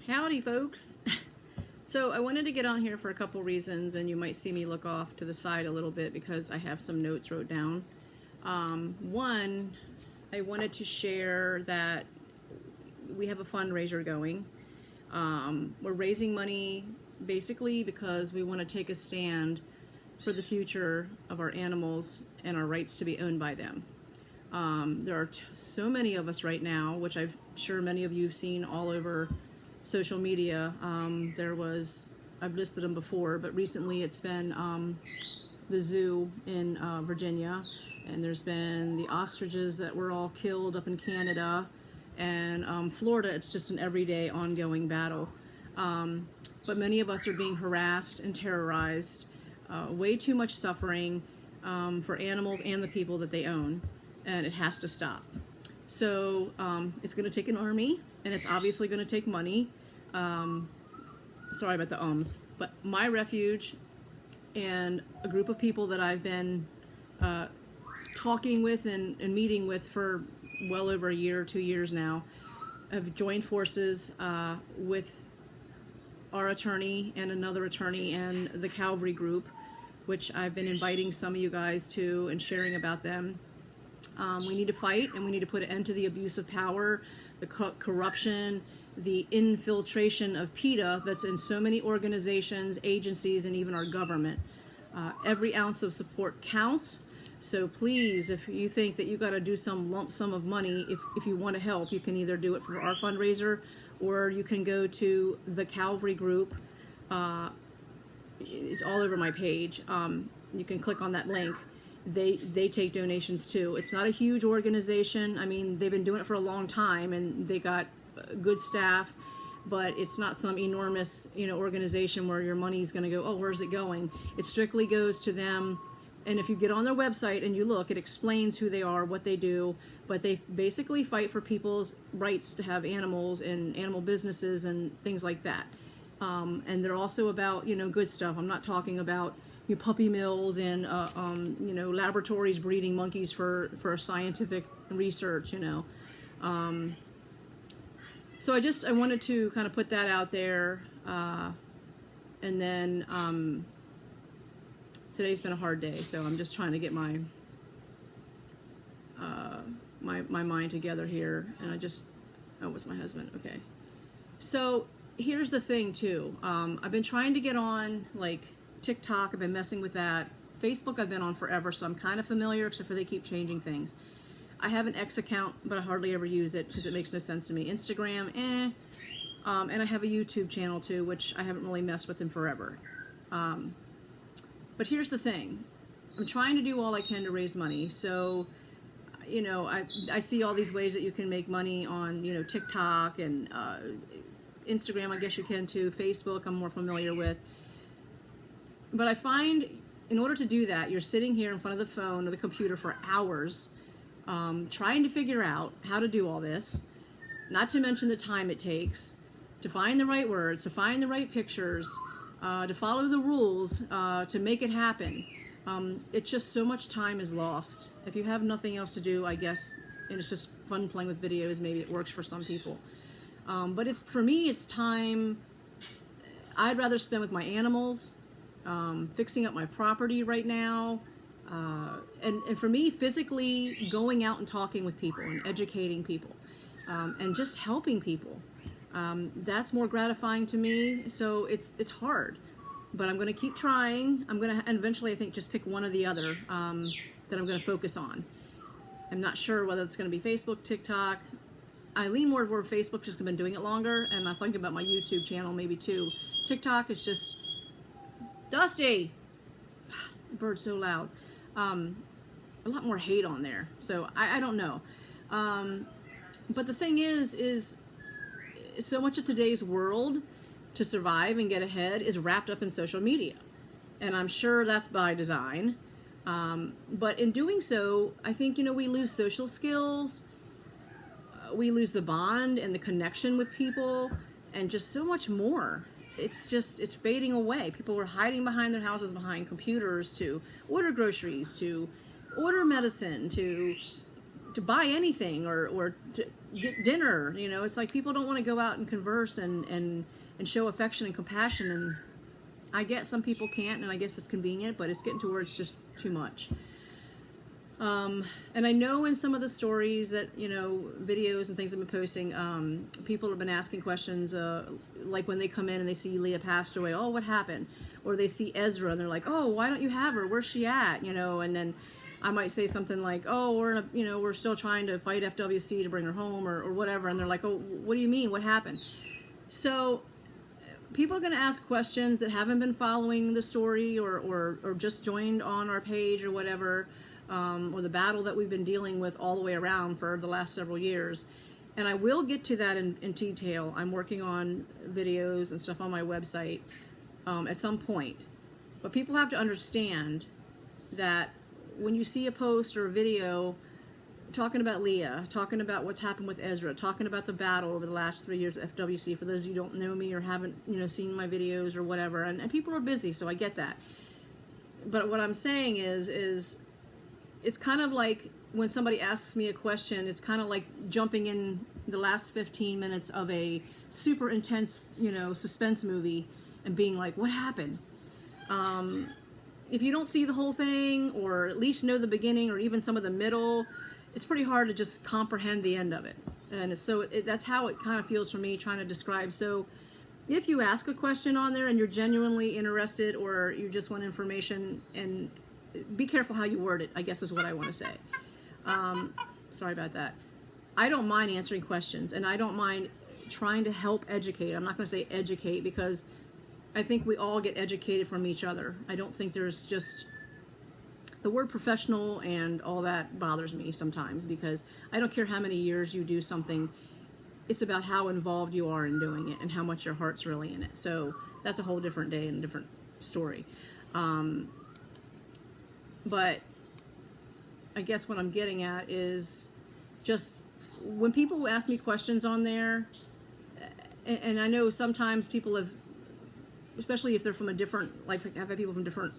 Howdy, folks. So I wanted to get on here for a couple reasons, and you might see me look off to the side a little bit because I have some notes wrote down. One, I wanted to share that we have a fundraiser going. We're raising money basically because we want to take a stand for the future of our animals and our rights to be owned by them. There are so many of us right now, which I'm sure many of you have seen all over social media. I've listed them before, but recently it's been the zoo in Virginia, and there's been the ostriches that were all killed up in Canada, and Florida, it's just an everyday ongoing battle. But many of us are being harassed and terrorized, way too much suffering for animals and the people that they own, and it has to stop. So it's going to take an army, and it's obviously going to take money. Sorry about the ums, but My Refuge and a group of people that I've been talking with and meeting with for well over a year or 2 years now have joined forces with our attorney and another attorney and the Calvary group, which I've been inviting some of you guys to and sharing about them. We need to fight, and we need to put an end to the abuse of power, the corruption, the infiltration of PETA that's in so many organizations, agencies, and even our government. Every ounce of support counts. So please, if you think that you've got to do some lump sum of money, if you want to help, you can either do it for our fundraiser, or you can go to the Calvary group. It's all over my page. You can click on that link. They take donations too. It's not a huge organization. I mean, they've been doing it for a long time, and they got good staff, but it's not some enormous, organization where your money is going to go, oh, where's it going? It strictly goes to them. And if you get on their website and you look, it explains who they are, what they do, but they basically fight for people's rights to have animals and animal businesses and things like that. And they're also about, good stuff. I'm not talking about puppy mills and laboratories breeding monkeys for scientific research. So I wanted to kind of put that out there, and then today's been a hard day, so I'm just trying to get my my mind together here, and it's my husband. Okay, so here's the thing too. I've been trying to get on TikTok. I've been messing with that. Facebook I've been on forever, so I'm kind of familiar, except for they keep changing things. I have an X account, but I hardly ever use it because it makes no sense to me. Instagram, and I have a YouTube channel too, which I haven't really messed with in forever. But here's the thing. I'm trying to do all I can to raise money. So, I see all these ways that you can make money on, TikTok and Instagram, I guess you can too. Facebook, I'm more familiar with. But I find in order to do that, you're sitting here in front of the phone or the computer for hours, trying to figure out how to do all this, not to mention the time it takes to find the right words, to find the right pictures, to follow the rules, to make it happen. It's just so much time is lost. If you have nothing else to do, I guess, and it's just fun playing with videos, maybe it works for some people. But for me, it's time I'd rather spend with my animals, fixing up my property right now, and for me, physically going out and talking with people and educating people, and just helping people. That's more gratifying to me. So it's hard, but I'm going to keep trying. I'm going to eventually, I think, just pick one or the other that I'm going to focus on. I'm not sure whether it's going to be Facebook, TikTok. I lean more toward Facebook just because I've been doing it longer, and I think about my YouTube channel maybe too. TikTok is just Dusty. The bird's so loud. A lot more hate on there, so I don't know. But the thing is so much of today's world to survive and get ahead is wrapped up in social media, and I'm sure that's by design. But in doing so, I think we lose social skills. We lose the bond and the connection with people, and just so much more. It's fading away. People are hiding behind their houses, behind computers, to order groceries, to order medicine, to to buy anything or to get dinner. You know, it's like people don't want to go out and converse and show affection and compassion. And I get some people can't, and I guess it's convenient, but it's getting to where it's just too much. And I know in some of the stories that, you know, videos and things I've been posting, people have been asking questions, like when they come in and they see Leah passed away, oh, what happened? Or they see Ezra and they're like, oh, why don't you have her? Where's she at? You know, and then I might say something like, oh, we're still trying to fight FWC to bring her home or whatever. And they're like, oh, what do you mean? What happened? So people are going to ask questions that haven't been following the story or just joined on our page or whatever. Or the battle that we've been dealing with all the way around for the last several years. And I will get to that in detail. I'm working on videos and stuff on my website at some point. But people have to understand that when you see a post or a video talking about Leah, talking about what's happened with Ezra, talking about the battle over the last 3 years at FWC, for those of you who don't know me or haven't, you know, seen my videos or whatever, and people are busy, so I get that. But what I'm saying is it's kind of like when somebody asks me a question, it's kind of like jumping in the last 15 minutes of a super intense, you know, suspense movie and being like, what happened? If you don't see the whole thing or at least know the beginning or even some of the middle, it's pretty hard to just comprehend the end of it. And so that's how it kind of feels for me trying to describe. So if you ask a question on there and you're genuinely interested or you just want information, and be careful how you word it, I guess is what I want to say. Sorry about that. I don't mind answering questions, and I don't mind trying to help educate. I'm not going to say educate because I think we all get educated from each other. I don't think there's just... The word professional and all that bothers me sometimes because I don't care how many years you do something. It's about how involved you are in doing it and how much your heart's really in it. So that's a whole different day and a different story. But I guess what I'm getting at is just when people ask me questions on there, and I know sometimes people have, especially if they're from a different, like I've had people from different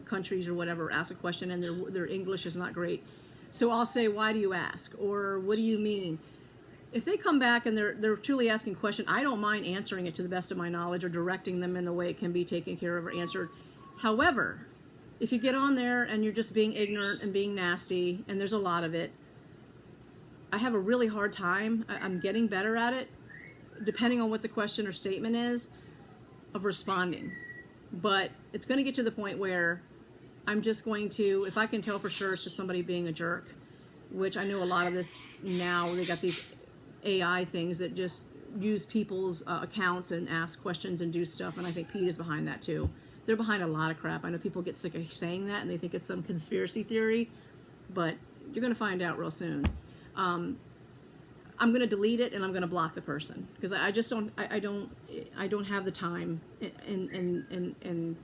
countries or whatever ask a question and their English is not great. So I'll say, why do you ask? Or what do you mean? If they come back and they're truly asking a question, I don't mind answering it to the best of my knowledge or directing them in the way it can be taken care of or answered. However, if you get on there and you're just being ignorant and being nasty, and there's a lot of it, I have a really hard time. I'm getting better at it, depending on what the question or statement is, of responding. But it's going to get to the point where I'm just going to, if I can tell for sure it's just somebody being a jerk, which I know a lot of this now, they got these AI things that just use people's accounts and ask questions and do stuff, and I think Pete is behind that too. They're behind a lot of crap. I know people get sick of saying that and they think it's some conspiracy theory, but you're going to find out real soon. I'm going to delete it and I'm going to block the person because I just don't. I don't have the time and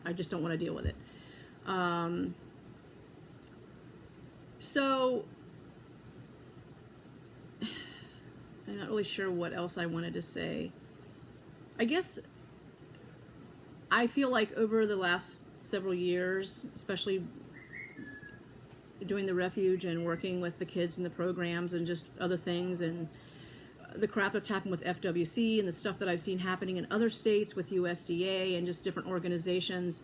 I just don't want to deal with it. So I'm not really sure what else I wanted to say. I guess I feel like over the last several years, especially doing the refuge and working with the kids in the programs and just other things and the crap that's happened with FWC and the stuff that I've seen happening in other states with USDA and just different organizations,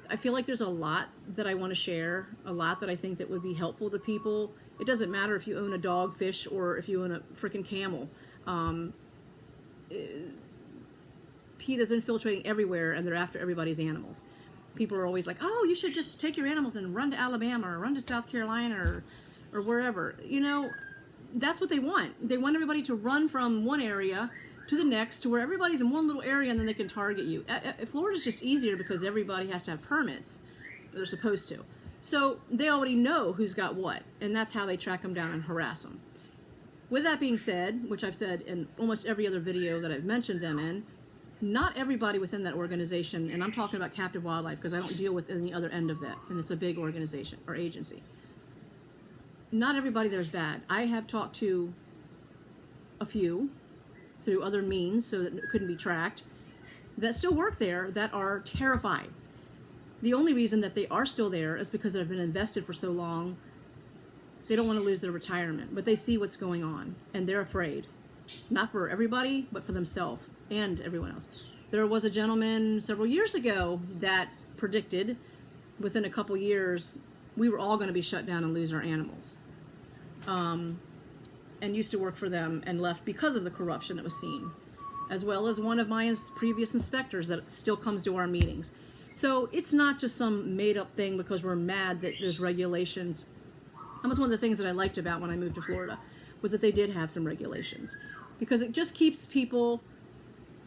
I feel like there's a lot that I want to share, a lot that I think that would be helpful to people. It doesn't matter if you own a dog, fish, or if you own a freaking camel. PETA is infiltrating everywhere and they're after everybody's animals. People are always like, oh, you should just take your animals and run to Alabama or run to South Carolina or wherever. You know, that's what they want. They want everybody to run from one area to the next to where everybody's in one little area and then they can target you. Florida's just easier because everybody has to have permits. They're supposed to. So they already know who's got what, and that's how they track them down and harass them. With that being said, which I've said in almost every other video that I've mentioned them in, not everybody within that organization, and I'm talking about captive wildlife because I don't deal with any other end of that, and it's a big organization or agency. Not everybody there is bad. I have talked to a few through other means so that it couldn't be tracked that still work there that are terrified. The only reason that they are still there is because they've been invested for so long they don't want to lose their retirement, but they see what's going on and they're afraid. Not for everybody, but for themselves and everyone else. There was a gentleman several years ago that predicted within a couple years we were all going to be shut down and lose our animals. And used to work for them and left because of the corruption that was seen, as well as one of my previous inspectors that still comes to our meetings. So it's not just some made-up thing because we're mad that there's regulations. That was one of the things that I liked about when I moved to Florida, was that they did have some regulations, because it just keeps people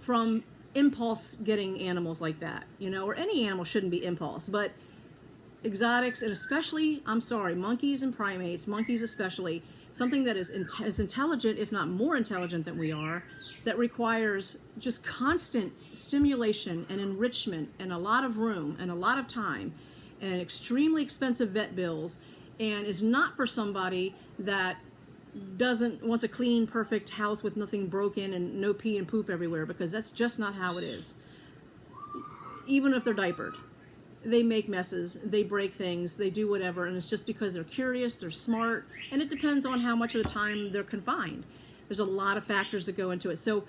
from impulse getting animals like that, or any animal shouldn't be impulse, but exotics, and especially, monkeys and primates, monkeys especially, something that is as intelligent, if not more intelligent than we are, that requires just constant stimulation and enrichment and a lot of room and a lot of time and extremely expensive vet bills, and is not for somebody that wants a clean, perfect house with nothing broken and no pee and poop everywhere, because that's just not how it is. Even if they're diapered, they make messes, they break things, they do whatever, and it's just because they're curious, they're smart, and it depends on how much of the time they're confined. There's a lot of factors that go into it. So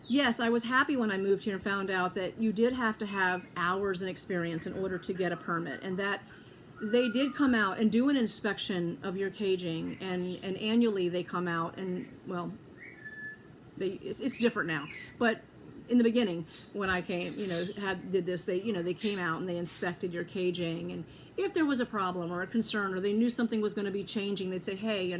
yes, I was happy when I moved here and found out that you did have to have hours and experience in order to get a permit, and that they did come out and do an inspection of your caging, and annually they come out, and well, it's different now, but in the beginning, when I came, did this, they came out and they inspected your caging, and if there was a problem or a concern, or they knew something was going to be changing, they'd say, hey,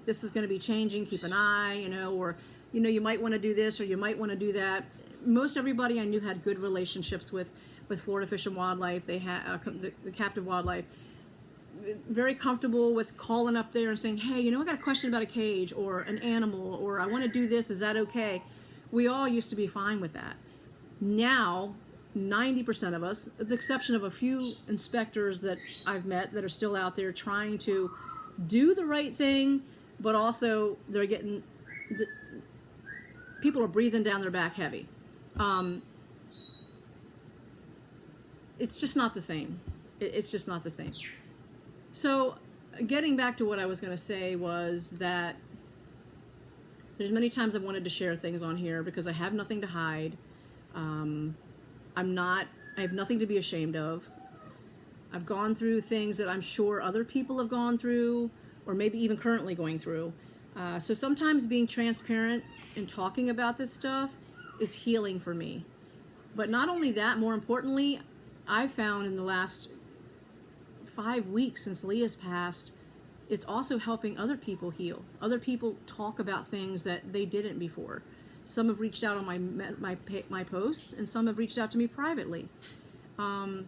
this is going to be changing, keep an eye, or, you might want to do this, or you might want to do that. Most everybody I knew had good relationships with Florida Fish and Wildlife. They had the captive wildlife, very comfortable with calling up there and saying, hey, I got a question about a cage or an animal, or I want to do this, is that okay? We all used to be fine with that. Now, 90% of us, with the exception of a few inspectors that I've met that are still out there trying to do the right thing, but also they're getting, people are breathing down their back heavy. It's just not the same. It's just not the same. So getting back to what I was going to say was that there's many times I've wanted to share things on here because I have nothing to hide. I have nothing to be ashamed of. I've gone through things that I'm sure other people have gone through, or maybe even currently going through. So sometimes being transparent and talking about this stuff is healing for me. But not only that, more importantly, I found in the last 5 weeks since Leah's passed, it's also helping other people heal. Other people talk about things that they didn't before. Some have reached out on my posts, and some have reached out to me privately. And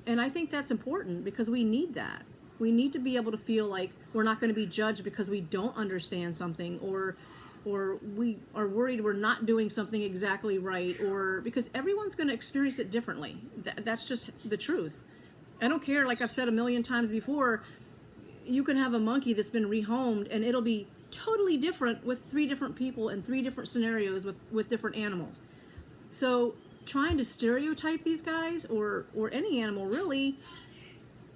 I think that's important because we need that. We need to be able to feel like we're not going to be judged because we don't understand something, or we are worried we're not doing something exactly right, or because everyone's going to experience it differently. That's just the truth. I don't care, like I've said a million times before, you can have a monkey that's been rehomed and it'll be totally different with 3 different people in 3 different scenarios with different animals. So trying to stereotype these guys or any animal really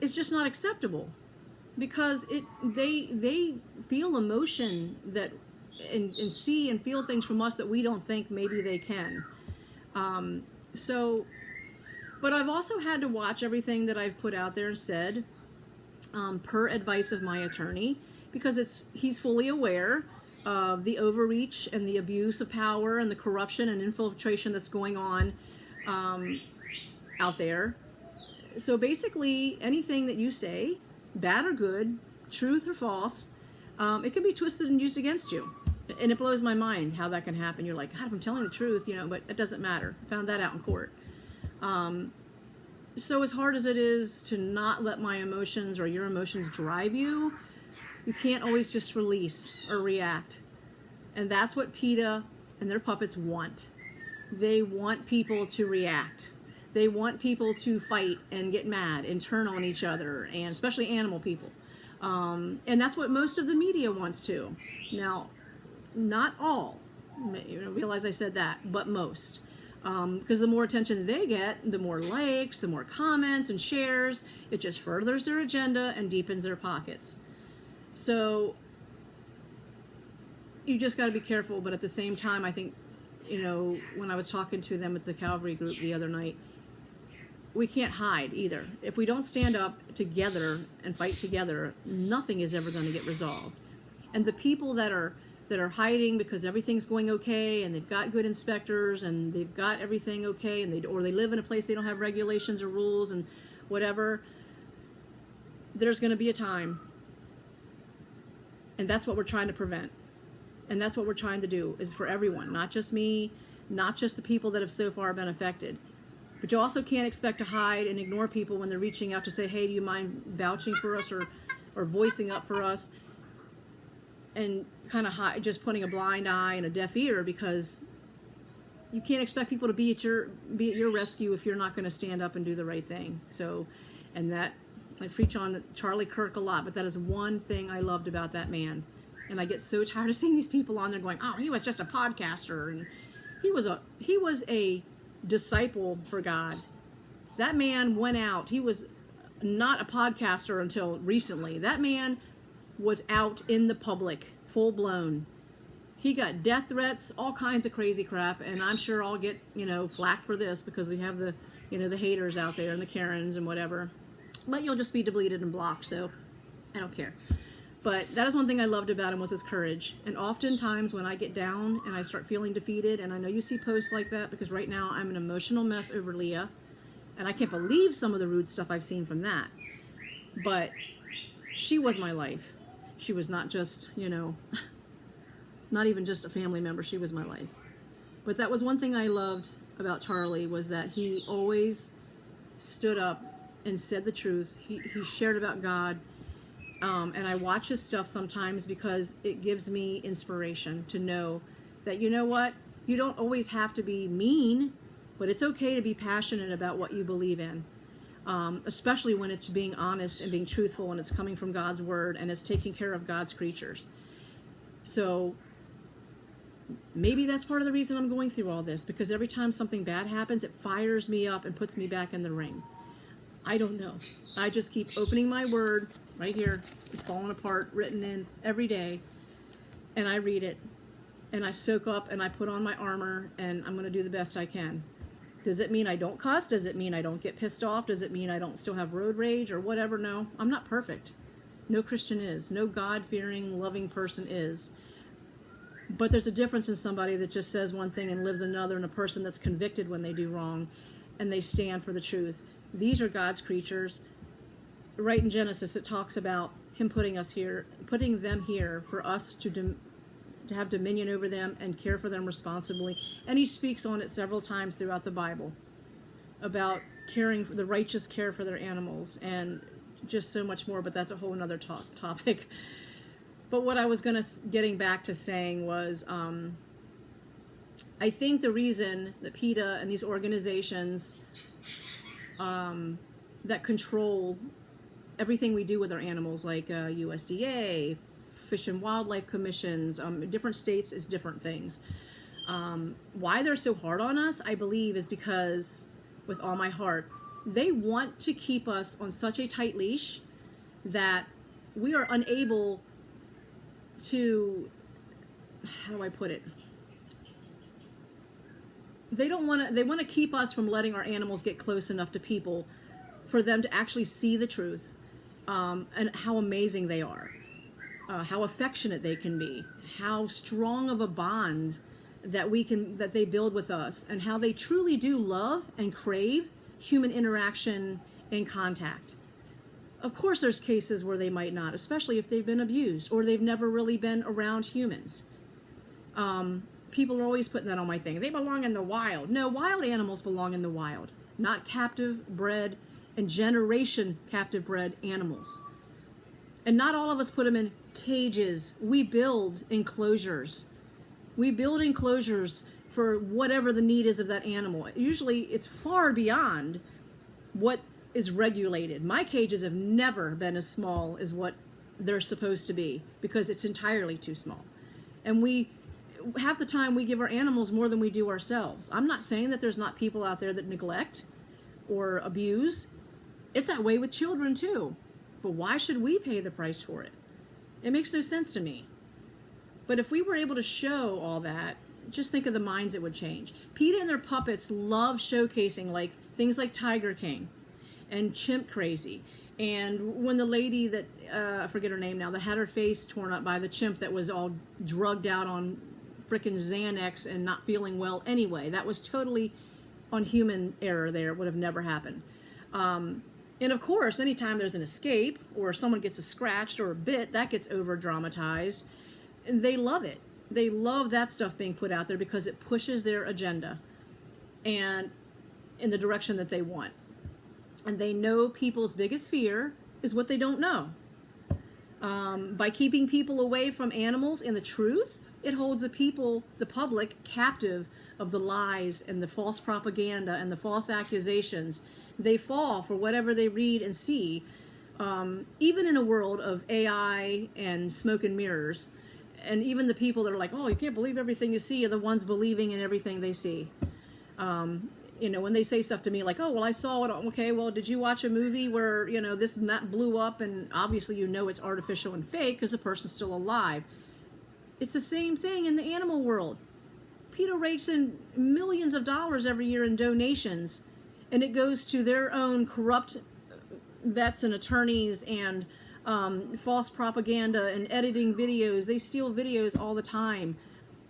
is just not acceptable, because they feel emotion that and see and feel things from us that we don't think maybe they can. But I've also had to watch everything that I've put out there and said, per advice of my attorney, because he's fully aware of the overreach and the abuse of power and the corruption and infiltration that's going on out there. So basically, anything that you say, bad or good, truth or false, it can be twisted and used against you. And it blows my mind how that can happen. You're like, God, if I'm telling the truth, but it doesn't matter. I found that out in court. So as hard as it is to not let my emotions or your emotions drive you, you can't always just release or react. And that's what PETA and their puppets want. They want people to react. They want people to fight and get mad and turn on each other, and especially animal people. And that's what most of the media wants to. Now, not all, realize I said that, but most. Because the more attention they get, the more likes, the more comments and shares, it just furthers their agenda and deepens their pockets. So you just got to be careful. But at the same time, I think, when I was talking to them at the Calvary group the other night, we can't hide either. If we don't stand up together and fight together, nothing is ever going to get resolved. And the people that are hiding because everything's going okay and they've got good inspectors and they've got everything okay, and they live in a place they don't have regulations or rules and whatever, there's going to be a time. And that's what we're trying to prevent. And that's what we're trying to do, is for everyone, not just me, not just the people that have so far been affected. But you also can't expect to hide and ignore people when they're reaching out to say, hey, do you mind vouching for us or voicing up for us? And kind of just putting a blind eye and a deaf ear, because you can't expect people to be at your rescue if you're not going to stand up and do the right thing. So, and that, I preach on Charlie Kirk a lot, but that is one thing I loved about that man. And I get so tired of seeing these people on there going, oh, he was just a podcaster, and he was a disciple for God. That man went out. He was not a podcaster until recently. That man was out in the public, full blown. He got death threats, all kinds of crazy crap, and I'm sure I'll get, flack for this because we have the haters out there and the Karens and whatever. But you'll just be deleted and blocked, so I don't care. But that is one thing I loved about him, was his courage. And oftentimes when I get down and I start feeling defeated, and I know you see posts like that because right now I'm an emotional mess over Leah, and I can't believe some of the rude stuff I've seen from that. But she was my life. She was not just, not even just a family member. She was my life. But that was one thing I loved about Charlie, was that he always stood up and said the truth. He shared about God. And I watch his stuff sometimes because it gives me inspiration to know that, you know what, you don't always have to be mean, but it's okay to be passionate about what you believe in, especially when it's being honest and being truthful and it's coming from God's word and it's taking care of God's creatures. So maybe that's part of the reason I'm going through all this, because every time something bad happens, it fires me up and puts me back in the ring. I don't know. I just keep opening my word right here. It's falling apart, written in every day. And I read it. And I soak up and I put on my armor, and I'm going to do the best I can. Does it mean I don't cuss? Does it mean I don't get pissed off? Does it mean I don't still have road rage or whatever? No, I'm not perfect. No Christian is. No God-fearing, loving person is. But there's a difference in somebody that just says one thing and lives another, and a person that's convicted when they do wrong and they stand for the truth. These are God's creatures. Right in Genesis, it talks about him putting them here for us to have dominion over them and care for them responsibly. And he speaks on it several times throughout the Bible about caring for the righteous care for their animals and just so much more. But that's a whole another topic. But what I was getting back to saying was, I think the reason that PETA and these organizations that control everything we do with our animals, like USDA, Fish and Wildlife Commissions, different states is different things. Why they're so hard on us, I believe, is because, with all my heart, they want to keep us on such a tight leash that we are unable to, how do I put it? They want to keep us from letting our animals get close enough to people for them to actually see the truth, and how amazing they are, how affectionate they can be, how strong of a bond that they build with us, and how they truly do love and crave human interaction and contact. Of course, there's cases where they might not, especially if they've been abused or they've never really been around humans. People are always putting that on my thing. They belong in the wild. No, wild animals belong in the wild, not captive bred and generation captive bred animals. And not all of us put them in cages. We build enclosures. We build enclosures for whatever the need is of that animal. Usually it's far beyond what is regulated. My cages have never been as small as what they're supposed to be because it's entirely too small. And we half the time we give our animals more than we do ourselves. I'm not saying that there's not people out there that neglect or abuse. It's that way with children too. But why should we pay the price for it? It makes no sense to me. But if we were able to show all that, just think of the minds it would change. PETA and their puppets love showcasing like things like Tiger King and Chimp Crazy. And when the lady that, I forget her name now, that had her face torn up by the chimp that was all drugged out on frickin' Xanax and not feeling well anyway, that was totally on human error there. It would have never happened. And of course, anytime there's an escape or someone gets a scratched or a bit, that gets over dramatized. And they love it. They love that stuff being put out there because it pushes their agenda and in the direction that they want. And they know people's biggest fear is what they don't know. By keeping people away from animals and the truth, it holds the public, captive of the lies and the false propaganda and the false accusations. They fall for whatever they read and see, even in a world of AI and smoke and mirrors. And even the people that are like, oh, you can't believe everything you see, are the ones believing in everything they see. When they say stuff to me like, oh, well, I saw it. Okay, well, did you watch a movie where, this and that blew up and obviously it's artificial and fake because the person's still alive. It's the same thing in the animal world. PETA rakes in millions of dollars every year in donations, and it goes to their own corrupt vets and attorneys and false propaganda and editing videos. They steal videos all the time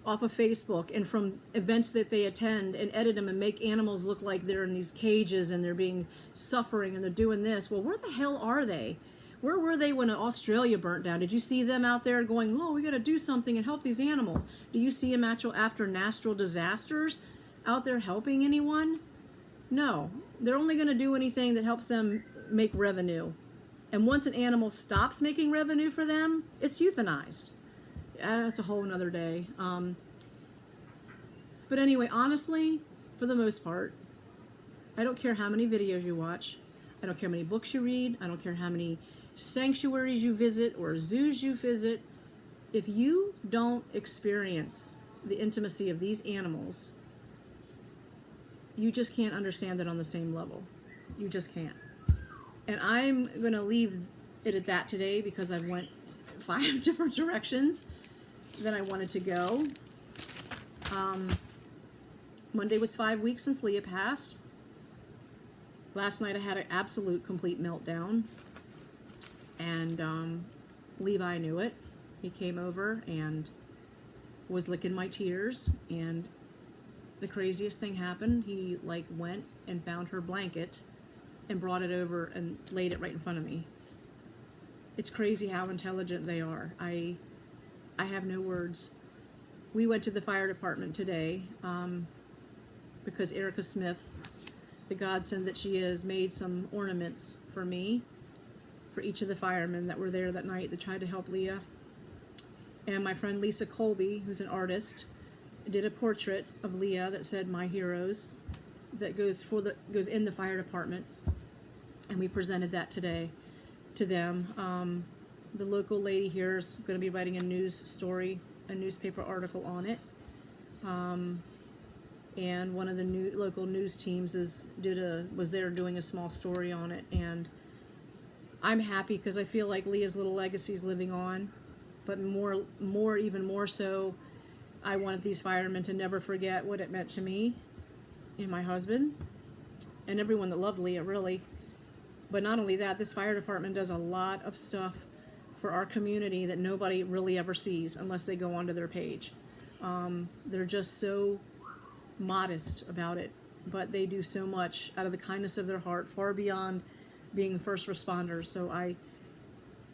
off of Facebook and from events that they attend and edit them and make animals look like they're in these cages and they're being suffering and they're doing this. Well, where the hell are they? Where were they when Australia burnt down? Did you see them out there going, oh, we got to do something and help these animals? Do you see them after natural disasters out there helping anyone? No. They're only going to do anything that helps them make revenue. And once an animal stops making revenue for them, it's euthanized. That's a whole nother day. But anyway, honestly, for the most part, I don't care how many videos you watch. I don't care how many books you read. I don't care how many sanctuaries you visit or zoos you visit. If you don't experience the intimacy of these animals, you just can't understand it on the same level. You just can't. And I'm going to leave it at that today because I went 5 different directions that I wanted to go. Monday was 5 weeks since Leah passed. Last night I had an absolute complete meltdown. And Levi knew it. He came over and was licking my tears. And the craziest thing happened. He went and found her blanket and brought it over and laid it right in front of me. It's crazy how intelligent they are. I have no words. We went to the fire department today because Erica Smith, the godsend that she is, made some ornaments for me, for each of the firemen that were there that night that tried to help Leah. And my friend Lisa Colby, who's an artist, did a portrait of Leah that said "My Heroes," that goes in the fire department, and we presented that today to them. The local lady here is going to be writing a news story, a newspaper article on it. And one of the local news teams was there doing a small story on it. And I'm happy because I feel like Leah's little legacy is living on. But even more so, I wanted these firemen to never forget what it meant to me and my husband and everyone that loved Leah, really. But not only that, this fire department does a lot of stuff for our community that nobody really ever sees unless they go onto their page. They're just so modest about it, but they do so much out of the kindness of their heart, far beyond being first responders. So I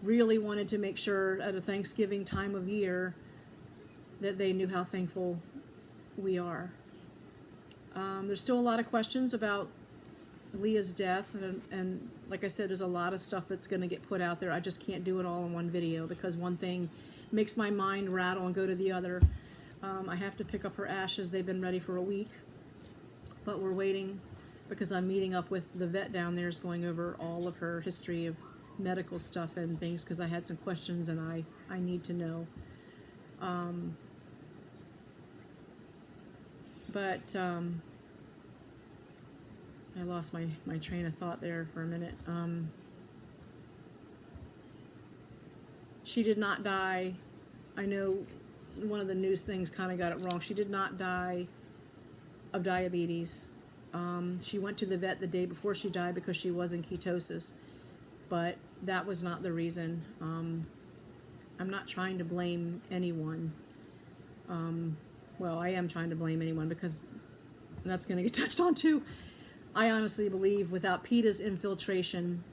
really wanted to make sure at a Thanksgiving time of year that they knew how thankful we are. There's still a lot of questions about Leah's death, and like I said, there's a lot of stuff that's going to get put out there. I just can't do it all in one video because one thing makes my mind rattle and go to the other. I have to pick up her ashes. They've been ready for a week, but we're waiting because I'm meeting up with the vet down there, is going over all of her history of medical stuff and things because I had some questions and I need to know. But I lost my train of thought there for a minute. She did not die. I know one of the news things kind of got it wrong. She did not die of diabetes. She went to the vet the day before she died because she was in ketosis, but that was not the reason. I'm not trying to blame anyone. Well, I am trying to blame anyone because that's going to get touched on too. I honestly believe without PETA's infiltration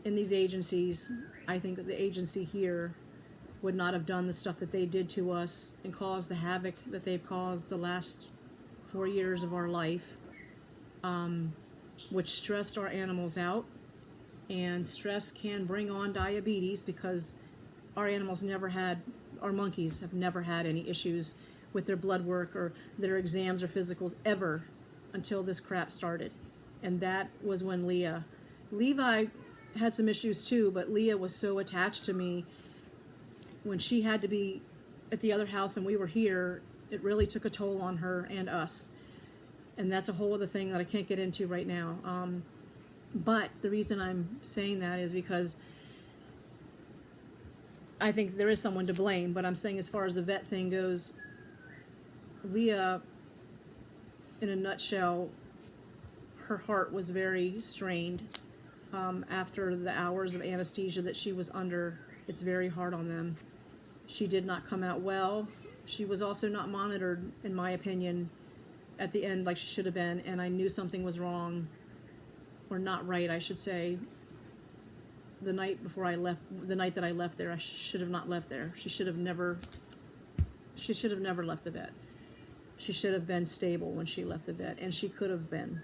in these agencies, I think that the agency here would not have done the stuff that they did to us and caused the havoc that they've caused the last 4 years of our life, which stressed our animals out. And stress can bring on diabetes because our animals never had, our monkeys have never had any issues with their blood work or their exams or physicals ever until this crap started. And that was when Levi had some issues too, but Leah was so attached to me when she had to be at the other house and we were here. It really took a toll on her and us. And that's a whole other thing that I can't get into right now. But the reason I'm saying that is because I think there is someone to blame, but I'm saying as far as the vet thing goes, Leah, in a nutshell, her heart was very strained after the hours of anesthesia that she was under. It's very hard on them. She did not come out well. She was also not monitored, in my opinion, at the end like she should have been, and I knew something was wrong, or not right, I should say. The night before I left, the night that I left there, I should have not left there. She should have never left the vet. She should have been stable when she left the vet, and she could have been.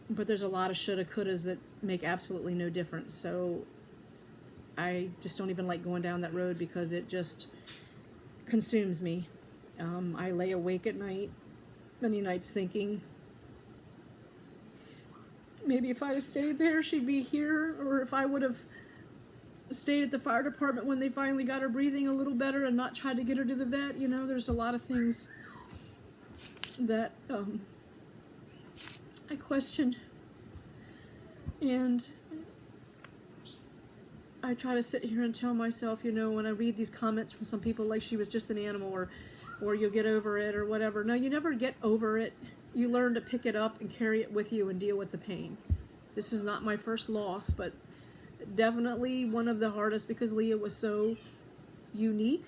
But there's a lot of shoulda, couldas that make absolutely no difference. So I just don't even like going down that road because it just consumes me. I lay awake at night, many nights thinking, maybe if I'd have stayed there, she'd be here, or if I would have stayed at the fire department when they finally got her breathing a little better and not tried to get her to the vet. You know, there's a lot of things that I question, and I try to sit here and tell myself, you know, when I read these comments from some people like she was just an animal, or you'll get over it or whatever. No, you never get over it. You learn to pick it up and carry it with you and deal with the pain. This is not my first loss, but definitely one of the hardest because Leah was so unique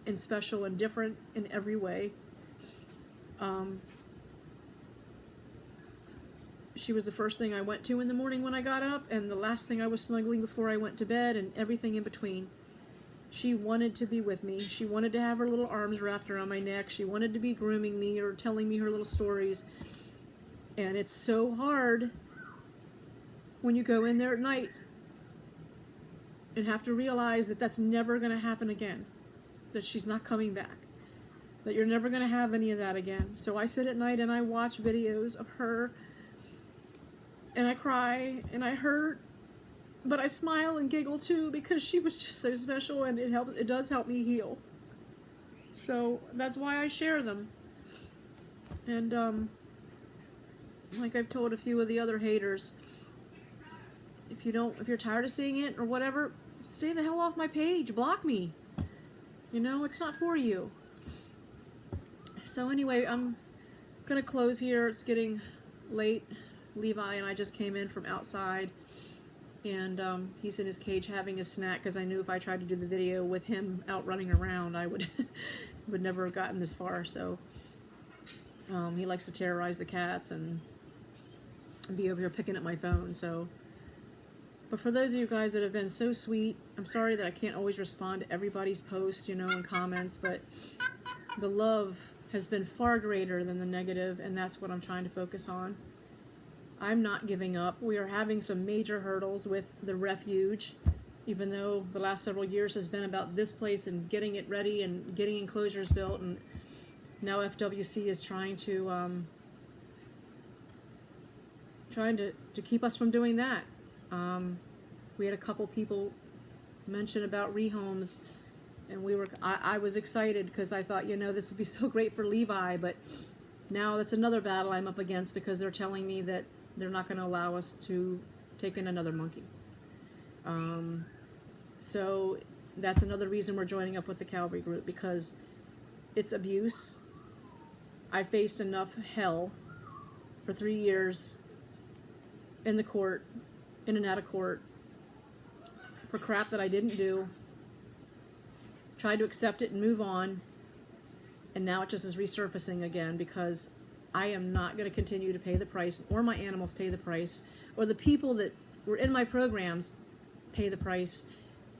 and special and different in every way. She was the first thing I went to in the morning when I got up, and the last thing I was snuggling before I went to bed, and everything in between. She wanted to be with me. She wanted to have her little arms wrapped around my neck. She wanted to be grooming me or telling me her little stories. And it's so hard when you go in there at night and have to realize that that's never going to happen again, that she's not coming back, that you're never going to have any of that again. So I sit at night and I watch videos of her, and I cry and I hurt, but I smile and giggle too because she was just so special, and it does help me heal. So that's why I share them. And like I've told a few of the other haters, if you're tired of seeing it or whatever, stay the hell off my page, block me. You know, it's not for you. So anyway, I'm gonna close here. It's getting late. Levi and I just came in from outside, and he's in his cage having a snack because I knew if I tried to do the video with him out running around, I would never have gotten this far. So he likes to terrorize the cats and be over here picking up my phone. So, but for those of you guys that have been so sweet, I'm sorry that I can't always respond to everybody's post, you know, and comments, but the love has been far greater than the negative, and that's what I'm trying to focus on. I'm not giving up. We are having some major hurdles with the refuge, even though the last several years has been about this place and getting it ready and getting enclosures built, and now FWC is trying to keep us from doing that. We had a couple people mention about rehomes, and I was excited because I thought, this would be so great for Levi, but now that's another battle I'm up against because they're telling me that they're not going to allow us to take in another monkey. So that's another reason we're joining up with the Calvary group, because it's abuse. I faced enough hell for 3 years in the court, in and out of court, for crap that I didn't do. Tried to accept it and move on, and now it just is resurfacing again because I am not going to continue to pay the price, or my animals pay the price, or the people that were in my programs pay the price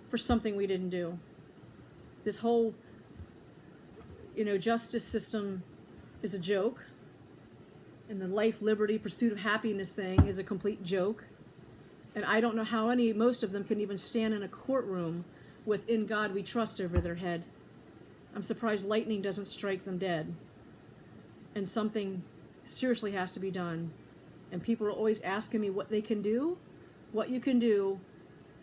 for something we didn't do. This whole, justice system is a joke, and the life, liberty, pursuit of happiness thing is a complete joke. And I don't know how most of them can even stand in a courtroom with "In God We Trust" over their head. I'm surprised lightning doesn't strike them dead. And something seriously has to be done. And people are always asking me what they can do. What you can do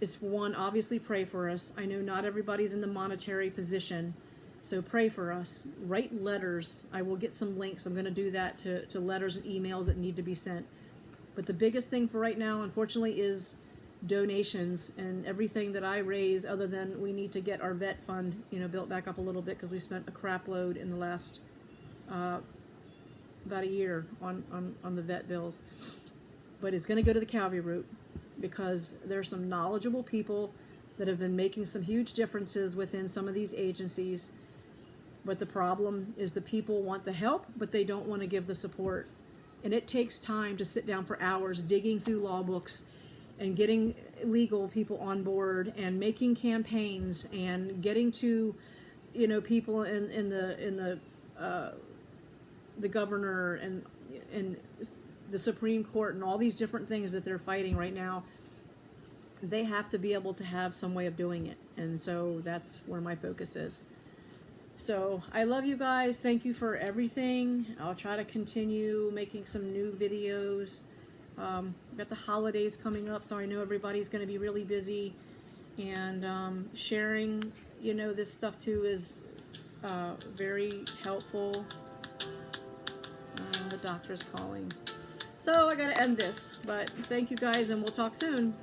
is, one, obviously pray for us. I know not everybody's in the monetary position, so pray for us. Write letters. I will get some links. I'm going to do that to letters and emails that need to be sent. But the biggest thing for right now, unfortunately, is donations and everything that I raise, other than we need to get our vet fund, built back up a little bit because we spent a crap load in the last about a year on the vet bills. But it's going to go to the Calvary route because there's some knowledgeable people that have been making some huge differences within some of these agencies. But the problem is the people want the help, but they don't want to give the support. And it takes time to sit down for hours digging through law books and getting legal people on board and making campaigns and getting to, people in the governor and the Supreme Court and all these different things that they're fighting right now. They have to be able to have some way of doing it. And so that's where my focus is. So I love you guys. Thank you for everything. I'll try to continue making some new videos. We've got the holidays coming up, so I know everybody's going to be really busy. And sharing, this stuff too is very helpful. The doctor's calling. So I got to end this. But thank you guys, and we'll talk soon.